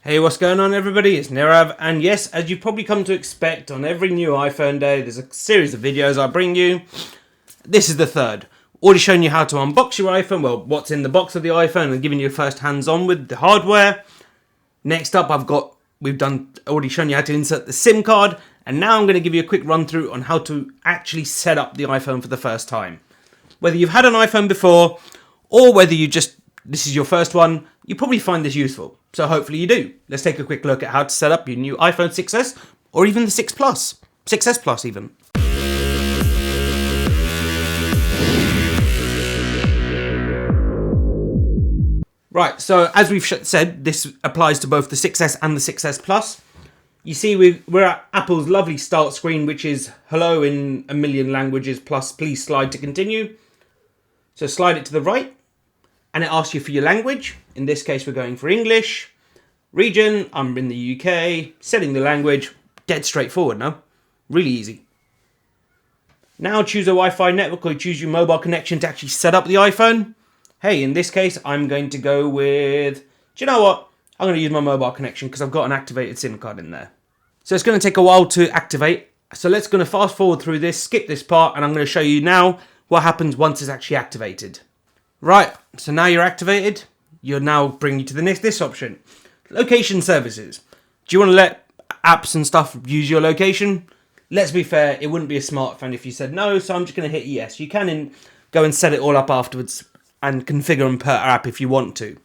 Hey, what's going on everybody? It's Nirav, and yes, as you've probably come to expect, on every new iPhone day there's a series of videos I bring you. This is the third. Already showing you how to unbox your iPhone, well, what's in the box of the iPhone, and giving you first hands-on with the hardware. Next up, already shown you how to insert the SIM card, and now I'm going to give you a quick run through on how to actually set up the iPhone for the first time. Whether you've had an iPhone before, or whether this is your first one, you probably find this useful. So hopefully you do. Let's take a quick look at how to set up your new iPhone 6s, or even the 6 Plus, 6s Plus even. Right, so as we've said, this applies to both the 6s and the 6s Plus. You see we're at Apple's lovely start screen, which is hello in a million languages plus please slide to continue. So slide it to the right, and it asks you for your language. In this case, we're going for English. Region, I'm in the UK. Setting the language, dead straightforward, no? Really easy. Now choose a Wi-Fi network or choose your mobile connection to actually set up the iPhone. Hey, in this case, I'm going to go with, do you know what? I'm going to use my mobile connection because I've got an activated SIM card in there. So it's going to take a while to activate. So let's going to fast forward through this, skip this part, and I'm going to show you now what happens once it's actually activated. Right, so now you're activated. You'll now bring you to this option. Location services. Do you want to let apps and stuff use your location? Let's be fair, it wouldn't be a smartphone if you said no, so I'm just going to hit yes. You can go and set it all up afterwards and configure and per app if you want to.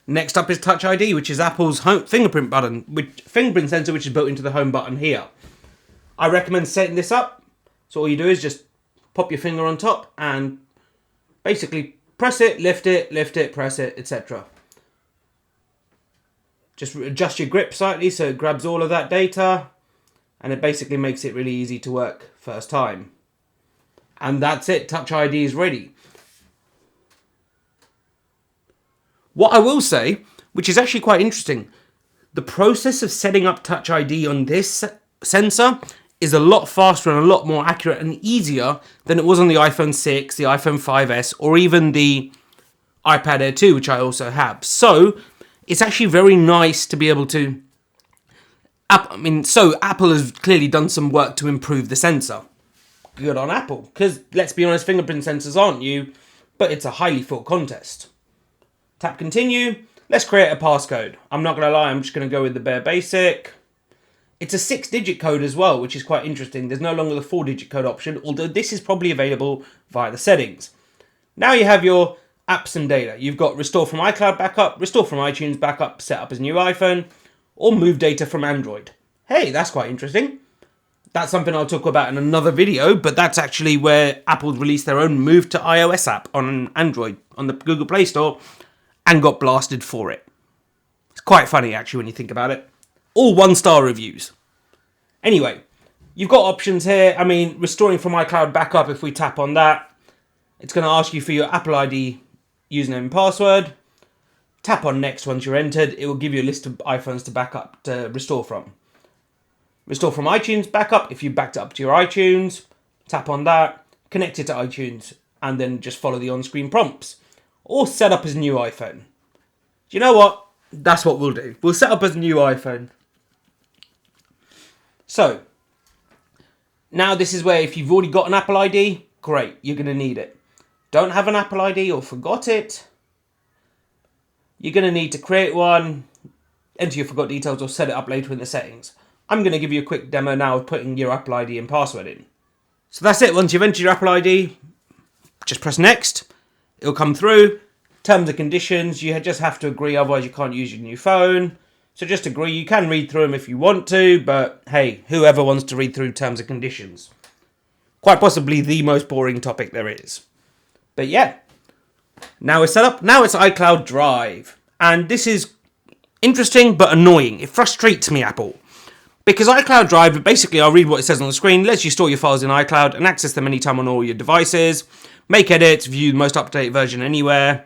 Next up is Touch ID, which is Apple's fingerprint sensor, which is built into the home button here. I recommend setting this up. So all you do is just pop your finger on top and basically press it, lift it, press it, etc. Just adjust your grip slightly so it grabs all of that data, and it basically makes it really easy to work first time. And that's it, Touch ID is ready. What I will say, which is actually quite interesting, the process of setting up Touch ID on this sensor is a lot faster and a lot more accurate and easier than it was on the iPhone 6, the iPhone 5S, or even the iPad Air 2, which I also have. So it's actually very nice to be able to... Apple has clearly done some work to improve the sensor. Good on Apple, because let's be honest, fingerprint sensors aren't new, but it's a highly fought contest. Tap continue. Let's create a passcode. I'm not going to lie, I'm just going to go with the bare basic. It's a 6-digit code as well, which is quite interesting. There's no longer the 4-digit code option, although this is probably available via the settings. Now you have your apps and data. You've got restore from Icloud Backup, restore from iTunes Backup, set up as new iPhone, or move data from Android. Hey, that's quite interesting. That's something I'll talk about in another video, but that's actually where Apple released their own Move to iOS app on Android, on the Google Play Store, and got blasted for it. It's quite funny, actually, when you think about it. All 1-star reviews. Anyway, you've got options here. Restoring from iCloud Backup, if we tap on that, it's going to ask you for your Apple ID username and password. Tap on next once you're entered. It will give you a list of iPhones to restore from. Restore from iTunes Backup, if you backed it up to your iTunes. Tap on that, connect it to iTunes, and then just follow the on-screen prompts. Or set up as new iPhone. Do you know what? That's what we'll do. We'll set up as a new iPhone. So, now this is where if you've already got an Apple ID, great, you're going to need it. Don't have an Apple ID or forgot it, you're going to need to create one, enter your forgot details, or set it up later in the settings. I'm going to give you a quick demo now of putting your Apple ID and password in. So that's it. Once you've entered your Apple ID, just press next. It'll come through. Terms and conditions, you just have to agree, otherwise you can't use your new phone. So just agree. You can read through them if you want to, but hey, whoever wants to read through terms and conditions? Quite possibly the most boring topic there is. But yeah, now it's set up. Now it's Icloud Drive. And this is interesting but annoying. It frustrates me, Apple. Because Icloud Drive, basically, I'll read what it says on the screen, lets you store your files in iCloud and access them anytime on all your devices, make edits, view the most up-to-date version anywhere.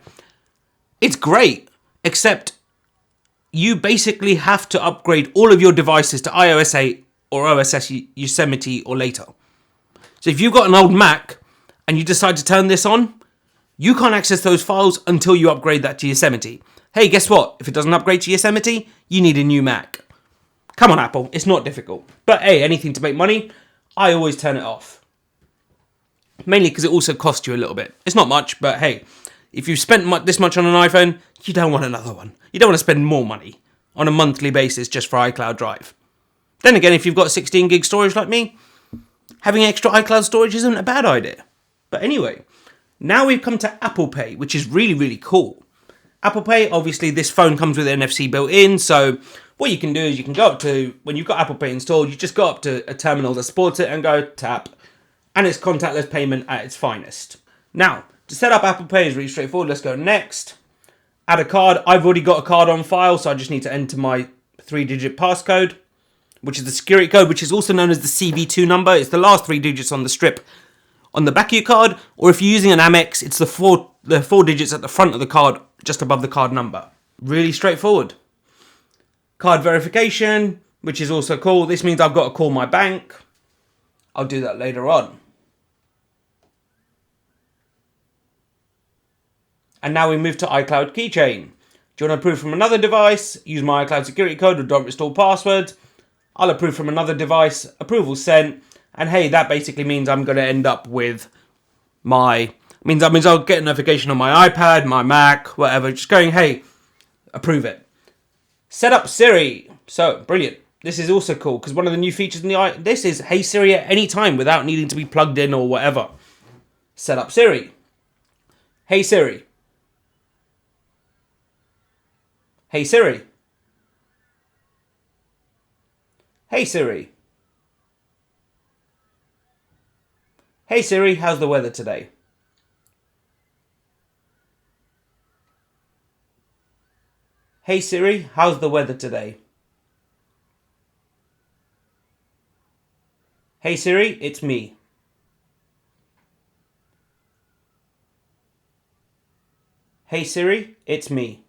It's great, except you basically have to upgrade all of your devices to iOS 8 or OS Yosemite or later. So if you've got an old Mac and you decide to turn this on, you can't access those files until you upgrade that to Yosemite. Hey, guess what? If it doesn't upgrade to Yosemite, you need a new Mac. Come on, Apple. It's not difficult. But hey, anything to make money, I always turn it off. Mainly because it also costs you a little bit. It's not much, but hey, if you've spent this much on an iPhone, you don't want another one. You don't want to spend more money on a monthly basis just for iCloud Drive. Then again, if you've got 16 gig storage like me, having extra iCloud storage isn't a bad idea. But anyway, now we've come to Apple Pay, which is really, really cool. Apple Pay, obviously this phone comes with NFC built in, so what you can do is you can go up to, when you've got Apple Pay installed, you just go up to a terminal that supports it and go tap, and it's contactless payment at its finest. Now, to set up Apple Pay is really straightforward. Let's go next. Add a card. I've already got a card on file, so I just need to enter my 3-digit passcode, which is the security code, which is also known as the CV2 number. It's the last 3 digits on the strip on the back of your card, or if you're using an Amex, it's the four digits at the front of the card, just above the card number. Really straightforward. Card verification, which is also cool. This means I've got to call my bank. I'll do that later on. And now we move to iCloud Keychain. Do you want to approve from another device? Use my iCloud security code or don't restore password. I'll approve from another device. Approval sent. And hey, that basically means I'm going to end up with that means I'll get a notification on my iPad, my Mac, whatever, just going, hey, approve it. Set up Siri. So, brilliant. This is also cool because one of the new features in this is Hey Siri at any time without needing to be plugged in or whatever. Set up Siri. Hey Siri. Hey Siri. Hey Siri. Hey Siri, how's the weather today? Hey Siri, how's the weather today? Hey Siri, it's me. Hey Siri, it's me.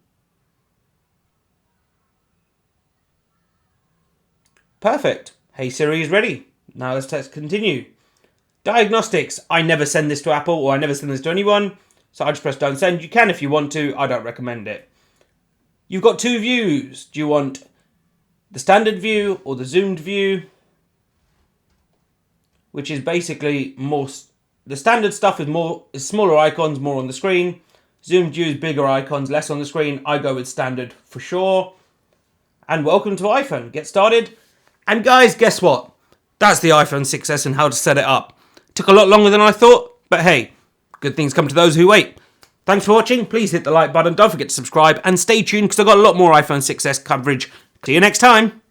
Perfect. Hey Siri is ready. Now let's continue. Diagnostics. I never send this to Apple or I never send this to anyone. So I just press don't send. You can if you want to. I don't recommend it. You've got 2 views. Do you want the standard view or the zoomed view? Which is basically more... The standard stuff is smaller icons, more on the screen. Zoomed view is bigger icons, less on the screen. I go with standard for sure. And welcome to iPhone. Get started. And guys, guess what? That's the iPhone 6S and how to set it up. Took a lot longer than I thought, but hey, good things come to those who wait. Thanks for watching. Please hit the like button. Don't forget to subscribe and stay tuned because I've got a lot more iPhone 6S coverage. See you next time.